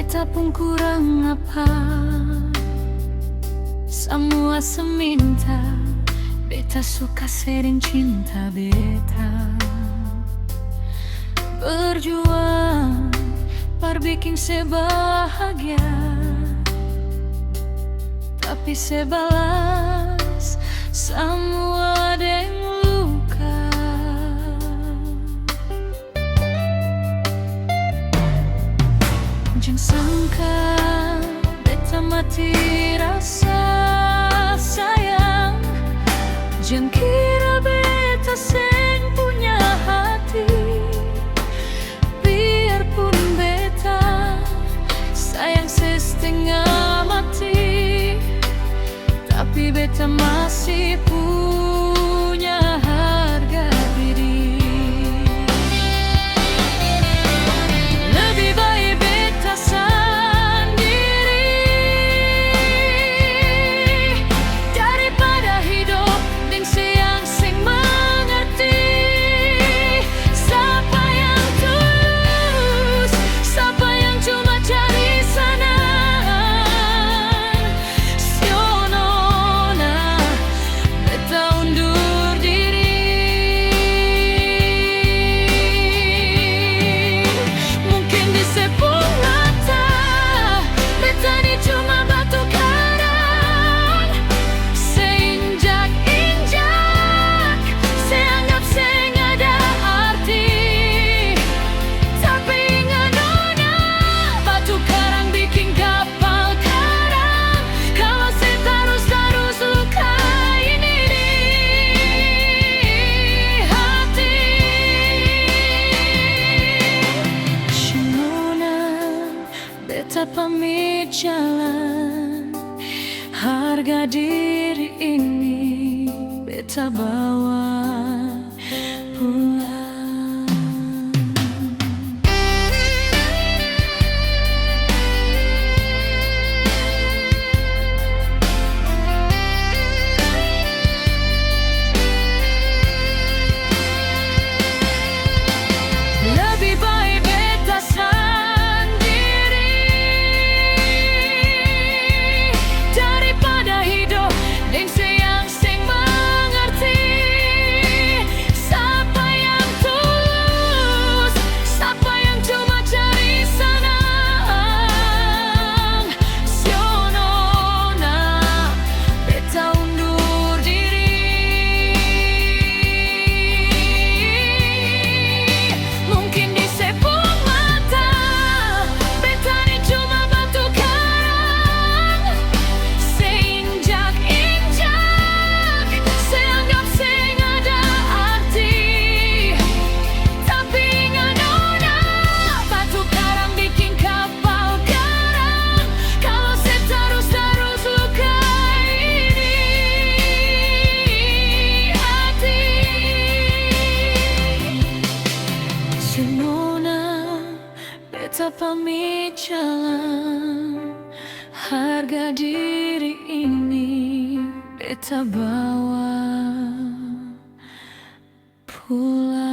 beta pun kurang apa. Semua seminta, beta suka sering cinta beta. Berjuang, bikin sebahagia, tapi sebalas semua deng luka. Jangan sangka beta mati rasa sayang. Jangan kira beta seng punya hati. Biarpun beta sayang setengah mati, tapi beta masih punya harga diri. Lebih baik beta sendiri daripada hidup dengan siang sing mengerti. Siapa yang tulus, siapa yang cuma cari senang. Sionona beta undur diri. Mungkin di sepung mata beta ni cuma batu karang. Seinjak-injak seanggap seng ada arti, tapi ingat nona, batu karang bikin kapal karang. Kalau saya terus lukai diri hati. Shinona beta pamit jalan, harga diri ini beta bawa pulang. Lebih baik beta sendiri daripada hidup dengan siang sing mengerti. Siapa yang tulus, siapa yang cuma cari senang. Sionona beta undur diri. Mungkin di sepung mata beta ni cuma batu karang. Seinjak-injak seanggap seng ada arti, tapi ingat nona, batu karang bikin kapal karang. Kalau saya terus lukai diri hati. Senona beta pamit jalan, harga diri ini beta bawa pulang.